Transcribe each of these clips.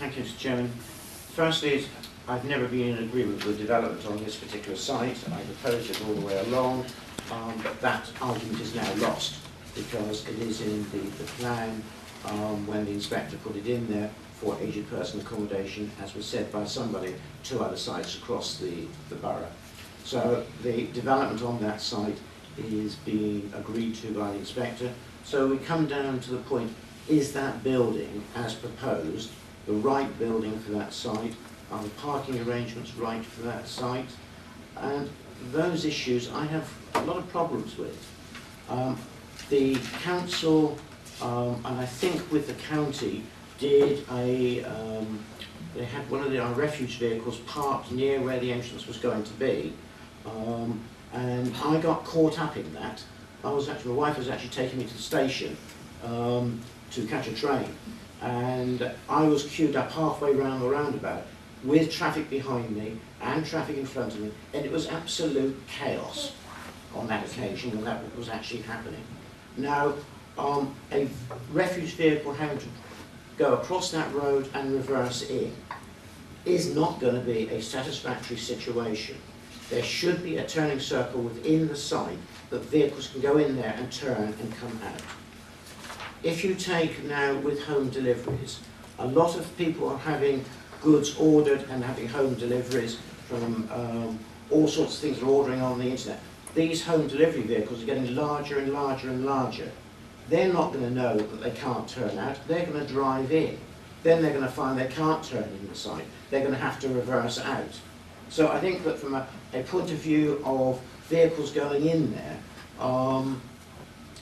Thank you, Mr. Chairman. Firstly, I've never been in agreement with development on this particular site. I've opposed it all the way along, but that argument is now lost because it is in the plan when the inspector put it in there for aged person accommodation, as was said by somebody, 2 other sites across the borough. So the development on that site is being agreed to by the inspector. So we come down to the point, is that building, as proposed, the right building for that site? Are the parking arrangements right for that site? And those issues I have a lot of problems with. The council, and I think with the county, did a, they had one of our refuge vehicles parked near where the entrance was going to be. And I got caught up in that. My wife was actually taking me to the station to catch a train. And I was queued up halfway round the roundabout with traffic behind me and traffic in front of me, and it was absolute chaos on that occasion when that was actually happening. Now, a refuge vehicle having to go across that road and reverse in is not going to be a satisfactory situation. There should be a turning circle within the site that vehicles can go in there and turn and come out. If you take now with home deliveries, a lot of people are having goods ordered and having home deliveries from all sorts of things they're ordering on the internet. These home delivery vehicles are getting larger and larger and larger. They're not going to know that they can't turn out. They're going to drive in. Then they're going to find they can't turn in the site. They're going to have to reverse out. So I think that from a point of view of vehicles going in there,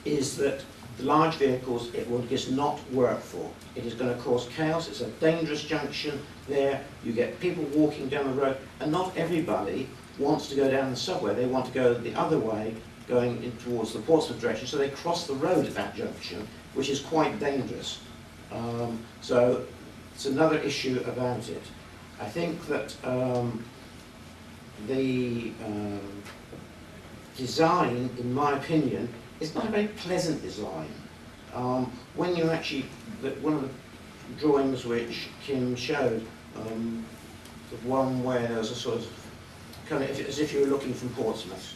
is that the large vehicles it will just not work for. It is going to cause chaos. It's a dangerous junction there. You get people walking down the road, and not everybody wants to go down the subway. They want to go the other way, going in towards the Portsmouth direction, so they cross the road at that junction, which is quite dangerous. So it's another issue about it. I think that the design, in my opinion, is not a very pleasant design. When you actually, one of the drawings which Kim showed, the one where there was a sort of, kind of as if you were looking from Portsmouth.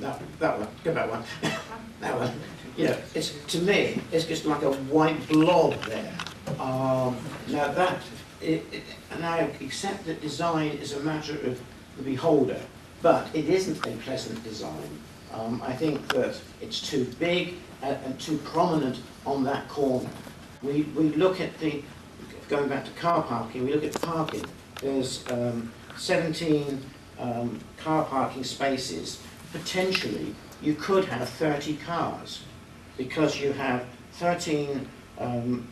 That one, go back one. That one. Yeah, it's, to me, it's just like a white blob there. Now that, and I accept that design is a matter of the beholder, but it isn't a pleasant design. I think that it's too big and too prominent on that corner. We look at the, going back to car parking, we look at parking. There's 17 car parking spaces. Potentially, you could have 30 cars because you have 13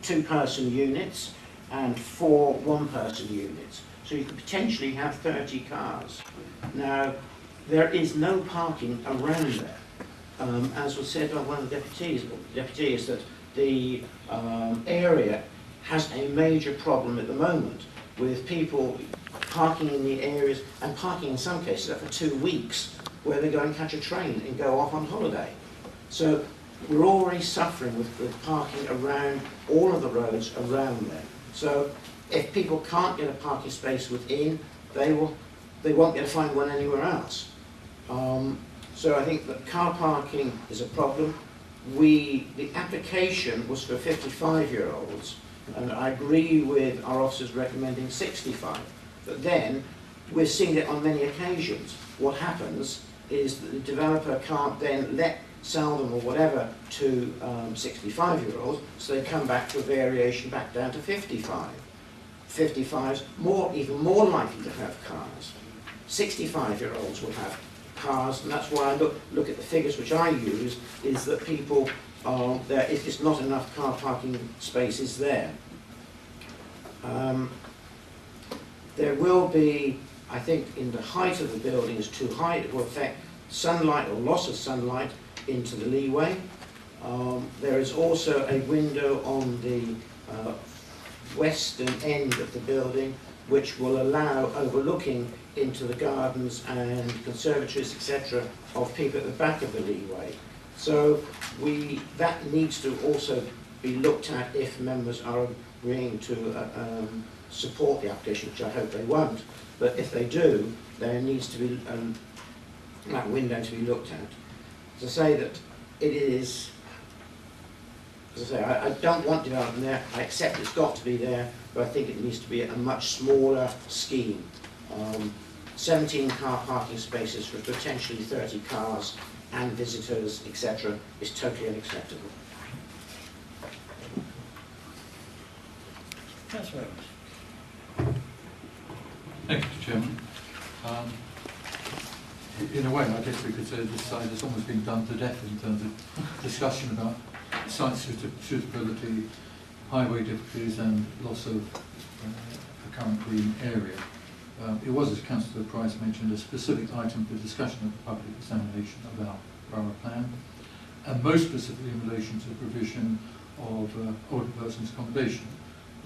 two-person units and 4 one-person units. So you could potentially have 30 cars. Now, there is no parking around there. As was said by one of the deputies, that the area has a major problem at the moment with people parking in the areas and parking in some cases up for 2 weeks where they go and catch a train and go off on holiday. So we're already suffering with parking around all of the roads around there. So if people can't get a parking space within, they won't be able to find one anywhere else. So I think that car parking is a problem. The application was for 55-year-olds, and I agree with our officers recommending 65. But then we're seeing it on many occasions. What happens is that the developer can't then sell them or whatever to 65-year-olds, so they come back to a variation back down to 55. 55's even more likely to have cars. 65-year-olds will have cars, and that's why I look at the figures which I use, is that people there is just not enough car parking spaces there. There will be, I think, in the height of the building is too high. It will affect sunlight or loss of sunlight into the leeway. There is also a window on the western end of the building which will allow overlooking into the gardens and conservatories, etc., of people at the back of the leeway. So that needs to also be looked at if members are agreeing to support the application, which I hope they won't. But if they do, there needs to be that window to be looked at. To say that it is, as I say, I don't want development there. I accept it's got to be there, but I think it needs to be a much smaller scheme. 17 car parking spaces for potentially 30 cars and visitors, etc., is totally unacceptable. Councillor Evans. Thank you, Mr. Chairman. In a way, I guess we could say this side has almost been done to death in terms of discussion about site suitability, highway difficulties and loss of the current green area. It was, as Councillor Price mentioned, a specific item for discussion at the public examination of our borough plan, and most specifically in relation to the provision of older persons accommodation.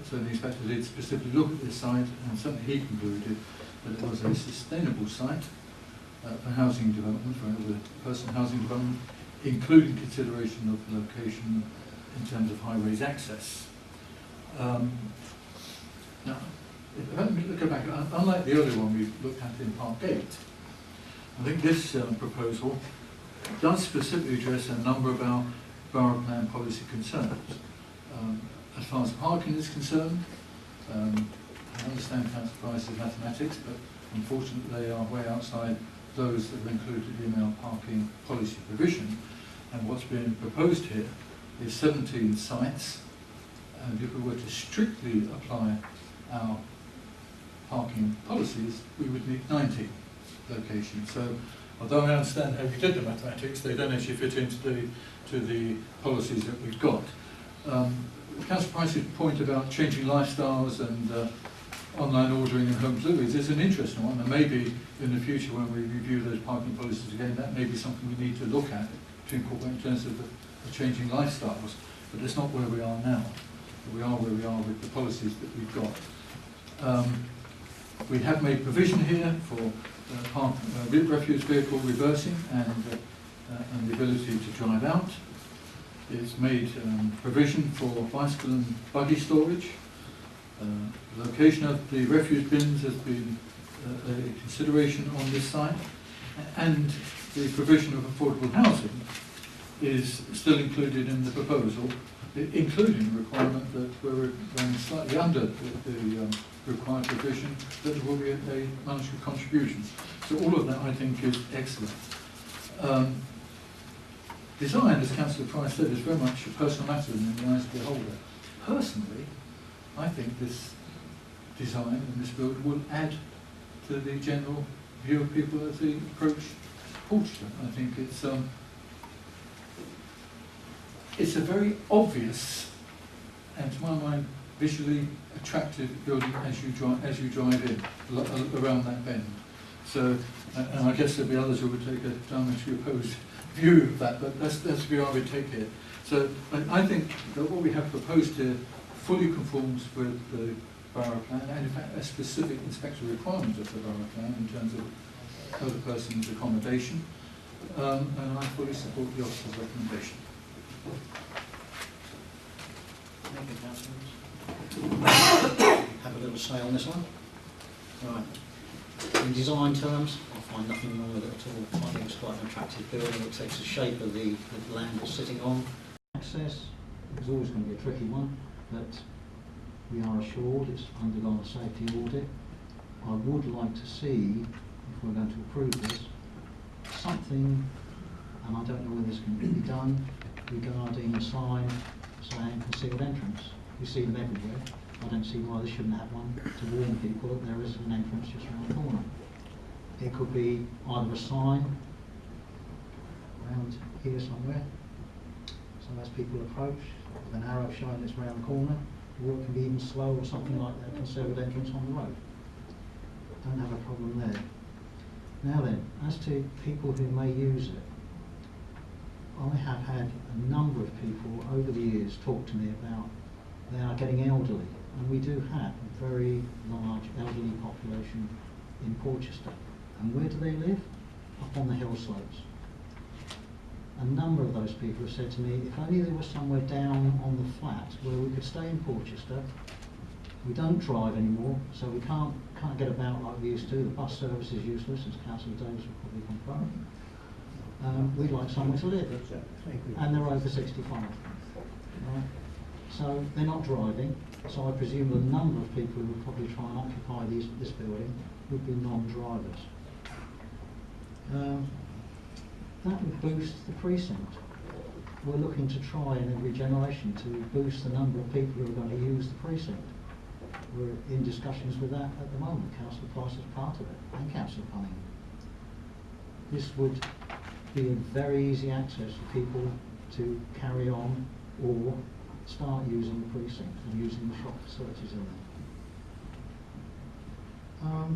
So the inspector did specifically look at this site, and certainly he concluded that it was a sustainable site for housing development, for elder person housing development, including consideration of the location in terms of highways access. Now, let me go back. Unlike the earlier one we looked at in Park Gate, I think this proposal does specifically address a number of our borough plan policy concerns. As far as parking is concerned, I understand Councillor Price's mathematics, but unfortunately they are way outside those that are included in our parking policy provision. And what's being proposed here is 17 sites, and if we were to strictly apply our parking policies, we would need 90 locations. So, although I understand how you did the mathematics, they don't actually fit into the policies that we've got. Councillor Price's point about changing lifestyles and online ordering and home deliveries is an interesting one, and maybe in the future when we review those parking policies again, that may be something we need to look at to incorporate in terms of the changing lifestyles. But it's not where we are now. We are where we are with the policies that we've got. We have made provision here for refuse vehicle reversing and the ability to drive out. It's made provision for bicycle and buggy storage. The location of the refuse bins has been a consideration on this site, and the provision of affordable housing is still included in the proposal, including the requirement that we're going slightly under the required provision that there will be a monetary contribution. So all of that I think is excellent. Design, as Councillor Price said, is very much a personal matter in the eyes of the beholder. Personally, I think this design and this build will add to the general view of people as they approach Portugal. I think it's a very obvious and, to my mind, visually attractive building as you drive in around that bend. So, and I guess there'll be others who would take a diametrically opposed view of that, but that's the view I would take here. So I think that what we have proposed here fully conforms with the borough plan, and in fact a specific inspector requirement of the borough plan in terms of other person's accommodation, and I fully support the officer's recommendation. Thank you, councillors. Have a little say on this one. Right. In design terms, I find nothing wrong with it at all. I think it's quite an attractive building. It takes the shape of the land it's sitting on. Access is always going to be a tricky one, but we are assured it's undergone a safety audit. I would like to see, if we're going to approve this, something, and I don't know whether this can be done, regarding a sign saying concealed entrance. We see them everywhere. I don't see why they shouldn't have one to warn people that there is an entrance just around the corner. It could be either a sign around here somewhere, so as people approach, with an arrow showing it's around the corner, or it can be even slow or something like that, concealed entrance on the road. Don't have a problem there. Now then, as to people who may use it, I have had a number of people over the years talk to me about they are getting elderly, and we do have a very large elderly population in Porchester. And where do they live? Up on the hill slopes. a number of those people have said to me, if only there was somewhere down on the flat where we could stay in Porchester. We don't drive anymore, so we can't get about like we used to. The bus service is useless, as Councillor Davis will probably confirm. We'd like somewhere to live, and they're over 65. Right? So they're not driving, so I presume the number of people who would probably try and occupy this building would be non-drivers. That would boost the precinct. We're looking to try in every generation to boost the number of people who are going to use the precinct. We're in discussions with that at the moment. Councillor Price is part of it, and Councillor Cunningham. This would be a very easy access for people to carry on or start using the precinct and using the shop facilities in there.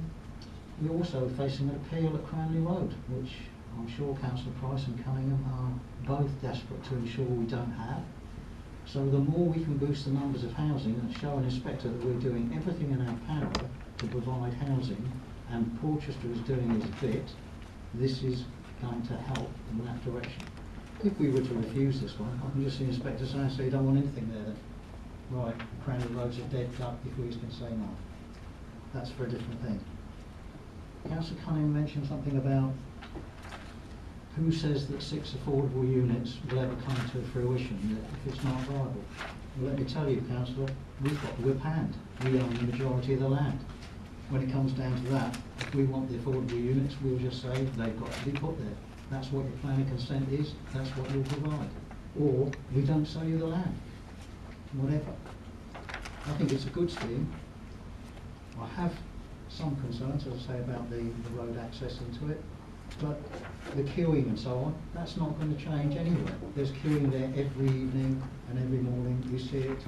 We're also facing an appeal at Cranley Road, which I'm sure Councillor Price and Cunningham are both desperate to ensure we don't have. So the more we can boost the numbers of housing and show an inspector that we're doing everything in our power to provide housing, and Porchester is doing its bit, this is going to help in that direction. If we were to refuse this one, I can just see the inspector saying, so you don't want anything there then. Right, Cranley Road's a dead duck if we can say no. That's for a different thing. Councillor Cunningham mentioned something about who says that 6 affordable units will ever come to fruition if it's not viable. Well, let me tell you, Councillor, we've got the whip hand. We own the majority of the land. When it comes down to that, if we want the affordable units, we'll just say they've got to be put there. That's what your planning consent is, that's what you'll provide. Or we don't sell you the land. Whatever. I think it's a good scheme. I have some concerns, as I say, about the road access into it. But the queuing and so on, that's not going to change anyway. There's queuing there every evening and every morning. You see it.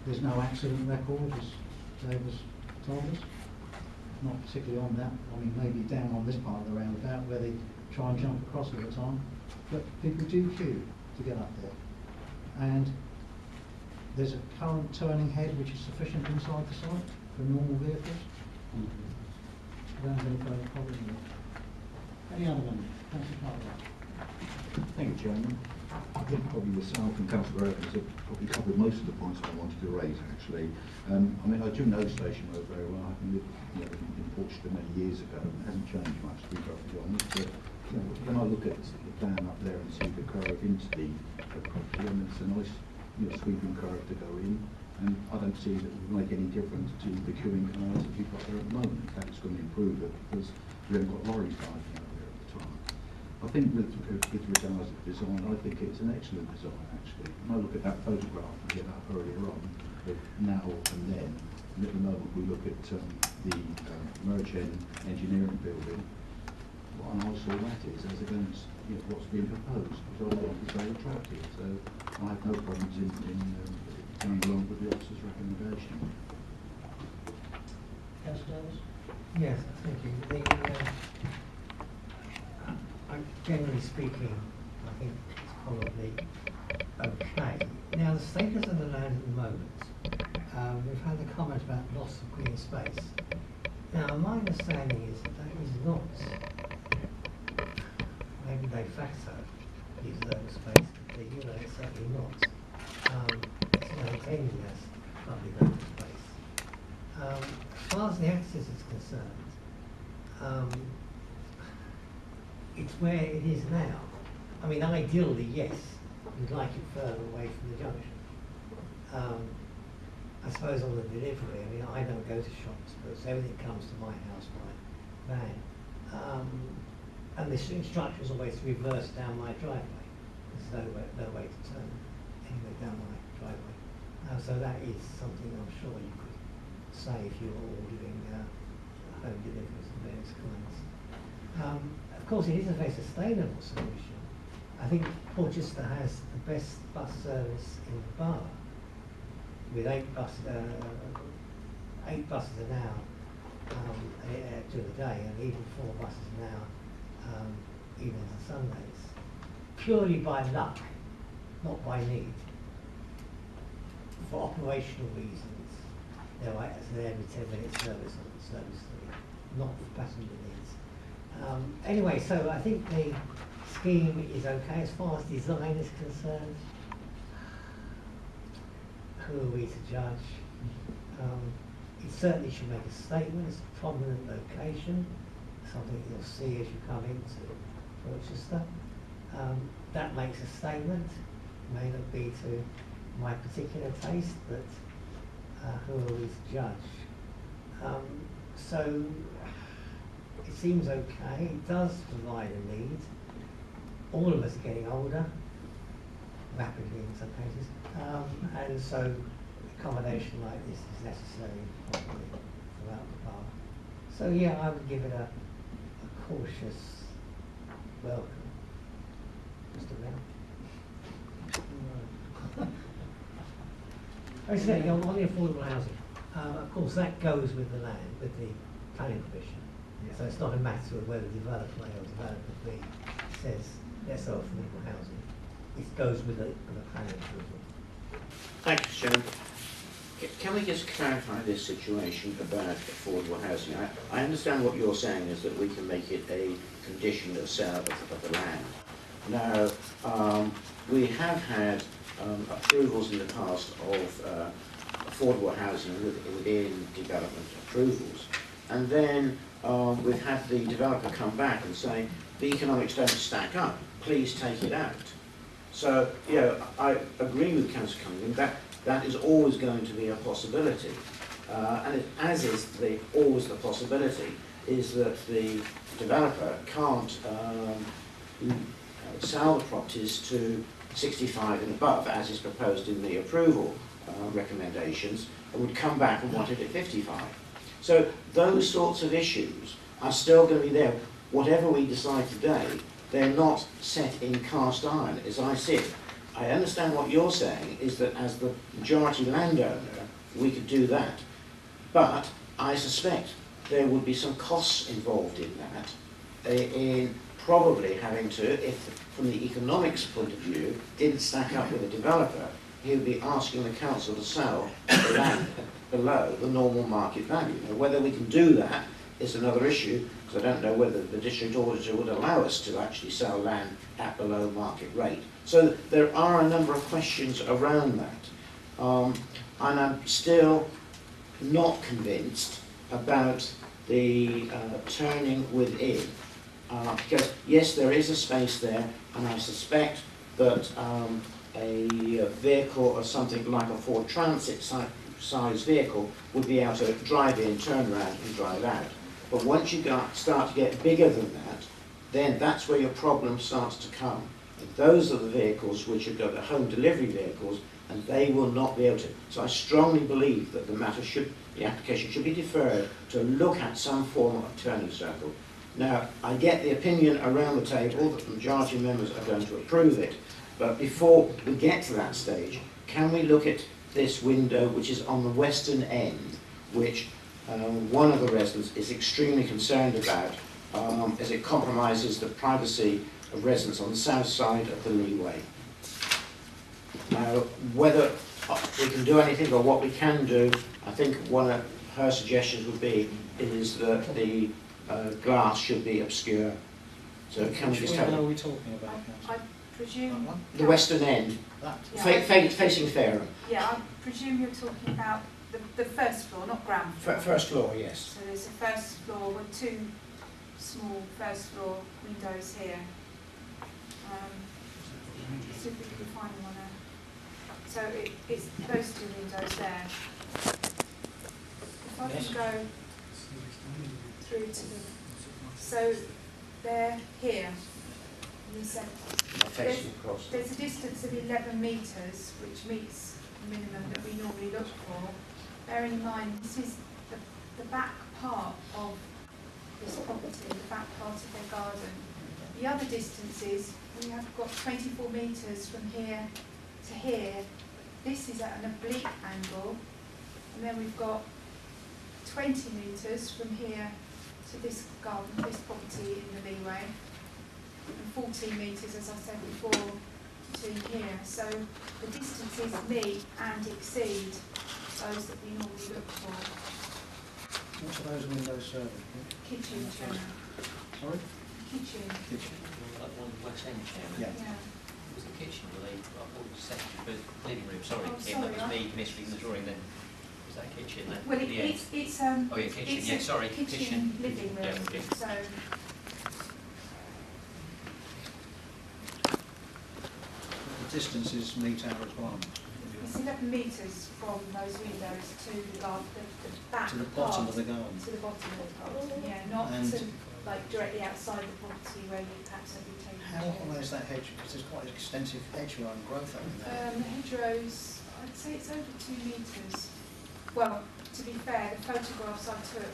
There's no accident record, as Davis told us. Not particularly on that. I mean, maybe down on this part of the roundabout where they try and jump across all the time. But people do queue to get up there. And there's a current turning head which is sufficient inside the site for normal vehicles. I don't have any further problem with it. Any other members? Councillor Cartwright. Thank you, Chairman. I think probably yourself and Councillor Evans have probably covered most of the points I wanted to raise, actually. I mean, I do know Station Road very well. I've lived in Portugal many years ago. It hasn't changed much, to be perfectly honest. But when I look at the plan up there and see the curve into the property, and it's a nice sweeping curve to go in, and I don't see that it would make any difference to the queuing cars that you've got there at the moment. In fact, it's going to improve it because we haven't got lorries driving out there at the time. I think with regards to design, I think it's an excellent design actually. When I look at that photograph we get up earlier on, of now and then, and at the moment we look at the Merjen Engineering building, what an eyesore that is as against what's being proposed, which I think is very attractive. So I have no problems in going along with the officer's recommendation. Councillor Davis? Yes, thank you. Generally speaking, I think it's probably okay. Now, the status of the land at the moment, we've had a comment about loss of green space. Now, my understanding is that is not, maybe de facto, is open space, but it's certainly not. It's maintaining as public open space. As far as the access is concerned, it's where it is now. I mean, ideally, yes, we'd like it further away from the junction. I suppose on the delivery, I mean, I don't go to shops, but everything comes to my house by van. And the instruction is always to reverse down my driveway. There's no way to turn anyway down my driveway. So that is something I'm sure you could say if you were ordering home deliveries of various kinds. Of course, it is a very sustainable solution. I think Porchester has the best bus service in the borough, with 8 buses an hour during the day, and even 4 buses an hour evenings and Sundays, purely by luck, not by need. For operational reasons, they're every 10-minute service on service 3, not for passenger needs. Anyway, so I think the scheme is okay as far as design is concerned. Who are we to judge? It certainly should make a statement. It's a prominent location, something you'll see as you come into Rochester. That makes a statement. May not be to my particular taste, but who are we to judge? So it seems okay. It does provide a need. All of us are getting older, rapidly in some cases, and so accommodation like this is necessary probably throughout the park. So yeah, I would give it a cautious welcome. Mr. Brown. I say, on the affordable housing, of course that goes with the land, with the planning permission. Yeah. So it's not a matter of whether developer A or developer B says let's have affordable housing. It goes with the planning approval. Thank you, Chairman. Can we just clarify this situation about affordable housing? I understand what you're saying is that we can make it a condition of sale of the land. Now, we have had approvals in the past of affordable housing within development approvals, and then we've had the developer come back and say the economics don't stack up, please take it out. So, yeah, I agree with Councillor Cunningham that that is always going to be a possibility, and as is always the possibility is that the developer can't sell the properties to 65 and above, as is proposed in the approval recommendations, and would come back and want it at 55. So those sorts of issues are still going to be there. Whatever we decide today, they're not set in cast iron, as I see it. I understand what you're saying is that as the majority landowner, we could do that. But I suspect there would be some costs involved in that, in probably having to, if from the economics point of view, didn't stack up with a developer, he would be asking the council to sell the land below the normal market value. Now, whether we can do that is another issue, because I don't know whether the district auditor would allow us to actually sell land at below market rate. So there are a number of questions around that. And I'm still not convinced about the turning within. Because yes, there is a space there, and I suspect that a vehicle or something like a Ford Transit size vehicle would be able to drive in, turn around and drive out. But once you start to get bigger than that, then that's where your problem starts to come. And those are the vehicles which have got the home delivery vehicles, and they will not be able to. So I strongly believe that the application should be deferred to look at some form of turning circle. Now, I get the opinion around the table that the majority of members are going to approve it, but before we get to that stage, can we look at this window which is on the western end, which one of the residents is extremely concerned about, as it compromises the privacy of residents on the south side of the leeway. Now, whether we can do anything or what we can do, I think one of her suggestions would be is that the glass should be obscure. So can we just have Which window are we talking about? I presume the western end, That. Yeah, facing Fareham. Yeah, I presume you're talking about the first floor, not ground floor. First floor, yes. So there's a first floor with two small first floor windows here. See if we can find one there. So it's those two windows there. If I can go through to the, so they're here in the centre. Facing across. There's a distance of 11 metres, which meets the minimum that we normally look for. Bearing in mind, this is the back part of this property, the back part of their garden. The other distances, we have got 24 metres from here to here. This is at an oblique angle, and then we've got 20 metres from here to this garden, this property in the leeway, and 14 metres, as I said before, to here. So the distances meet and exceed those that we normally look for. What are those windows serving? Kitchen, chair. Sorry? kitchen. Kitchen. Like one West End, Chairman. Yeah. Yeah. It was the kitchen, were they, I thought it was second, but living room, sorry, Oh, Kim, that was sorry, me misreading the drawing then. Was that kitchen then? Well, Yeah. it's Oh yeah, kitchen, it's yeah, a sorry, kitchen living room. Yeah, yeah. So The distances meet our requirements. it's 11 metres from those windows to the garden, the back To the bottom part, of the garden. to the bottom of the garden. Yeah, not And- to like directly outside the property where you perhaps have been taking. How high is that hedge? Because there's quite extensive hedgerow and growth over there. The hedgerows, I'd say it's over 2 metres. Well, to be fair, the photographs I took,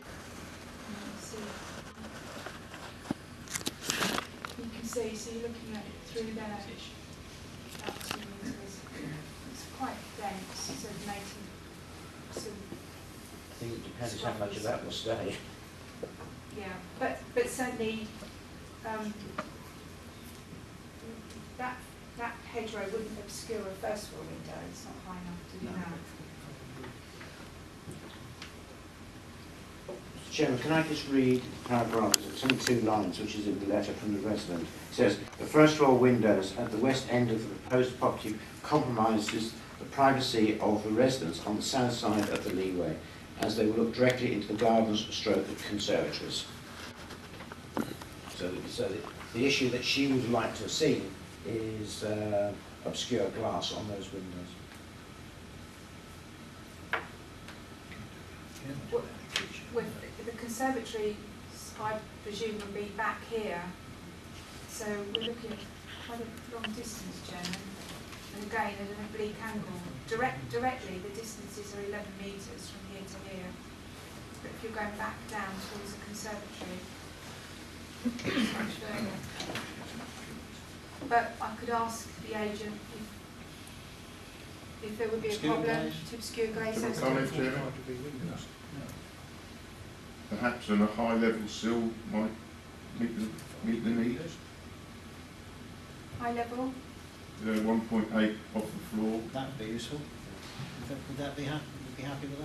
you can see, so you're looking at it through there, about 2 metres. It's quite dense, so native, so, I think it depends how much of that will stay. yeah, but certainly, that hedgerow wouldn't obscure a first floor window, it's not high enough to do No. that. Mr. Chairman, can I just read the paragraph, it's only 2 lines, which is in the letter from the resident. It says, the first floor windows at the west end of the proposed property compromises the privacy of the residents on the south side of the leeway, as they will look directly into the gardens stroke conservatories. So the issue that she would like to see is obscure glass on those windows. With the conservatory, I presume, will be back here. So we're looking at quite a long distance, Chairman. And again, at an oblique angle. Directly, the distances are 11 metres from here to here. But if you're going back down towards the conservatory, it's much further. But I could ask the agent if there would be a Obscure problem glaze? to obscure glaze. those Comment, two. Chairman? Perhaps on a high level sill might meet the need. High level? 1.8 off the floor. That would be useful. Would that be happy? Would you be happy with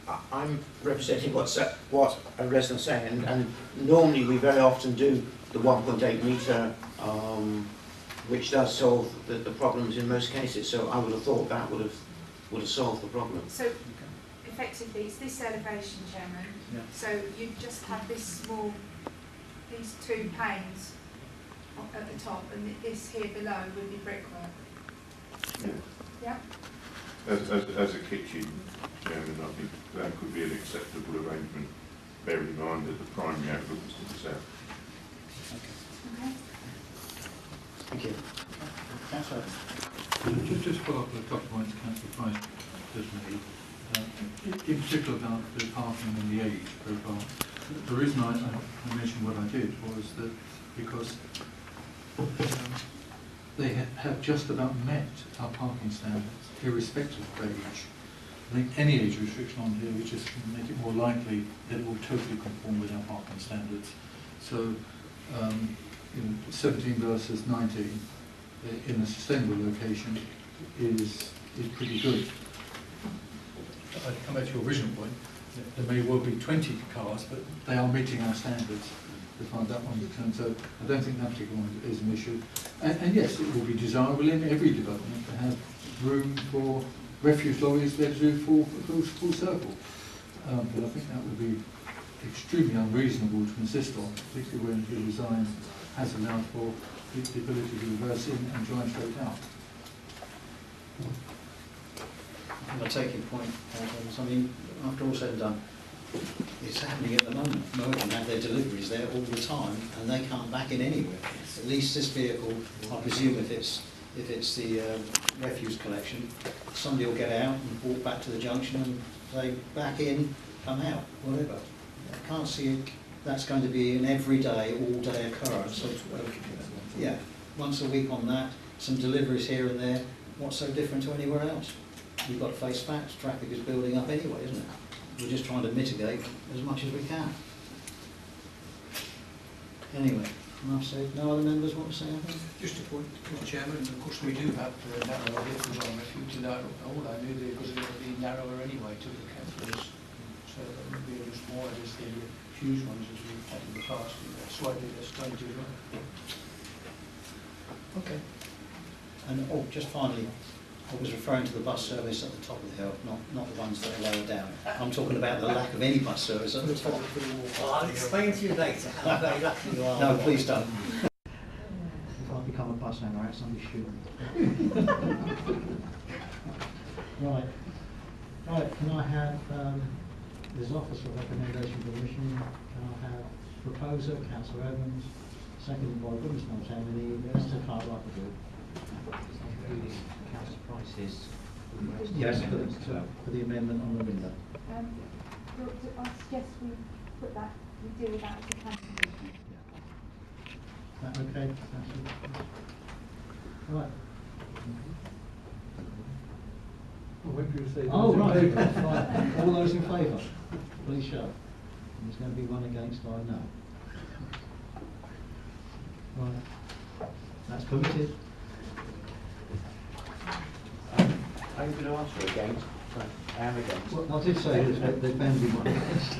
that? I'm representing what a resident's saying, and normally we very often do the 1.8 metre, which does solve the problems in most cases. So I would have thought that would have solved the problem. So effectively, it's this elevation, Chairman. Yeah. So you just have this small, these 2 panes at the top, and this here below would be brickwork. Yeah. Yeah. As a kitchen, Chairman, I think that could be an acceptable arrangement, bearing in mind that the primary outlook is to the south. Okay. Thank you. Councillor. Just follow up with a couple of points Councillor Price just made. In particular about the parking and the age profile. The reason I mentioned what I did was that because they have just about met our parking standards, irrespective of age. I think any age restriction on here would just make it more likely that it will totally conform with our parking standards. So, 17 versus 19 in a sustainable location is pretty good. I come back to your original point. There may well be 20 cars, but they are meeting our standards as far as that one's concerned. So I don't think that particular one is an issue. And yes, it will be desirable in every development to have room for refuse lorries that do full circle. But I think that would be extremely unreasonable to insist on, particularly when the design has allowed for the ability to reverse in and drive straight out. I take your point, I mean, after all said and done, it's happening at the moment. Merjen have their deliveries there all the time, and they can't back in anywhere. At least this vehicle, I presume, if it's the refuse collection, somebody will get out and walk back to the junction and say, back in, come out, whatever. I can't see that's going to be an everyday, all-day occurrence. So, yeah, once a week on that, some deliveries here and there. What's so different to anywhere else? We've got to face facts. Traffic is building up anyway, isn't it? We're just trying to mitigate as much as we can. Anyway, enough said. No other members want to say anything? Just a point, Mr. Chairman, of course we do have narrower vehicles on refuge to that. All I knew they was going to be narrower anyway to the councillors. So being as wide as the huge ones as we've had in the past, and they're slightly less dated, right? Okay. And, oh, just finally, I was referring to the bus service at the top of the hill, not the ones that are lower down. I'm talking about the lack of any bus service at the top. Well, I'll explain to you later how very lucky you are. No, please don't. If I become a bus owner, I somebody shoot me. Right, can I have, this office for recommendation for commission, can I have proposer, Councillor Evans, seconded by goodness knows how many, Mr. Clark Rutherford. Including council prices. Yes, for the amendment on the window. I suggest we put that, we deal with that as a council meeting. Is that okay? Councillor? Right. Well, when do you say? Oh, those in right. favour? Right. All those in favour, please show. There's going to be one against, I know. Right. That's permitted. Are you going to answer against? I am against. Well, I did say that there's bound to be one against.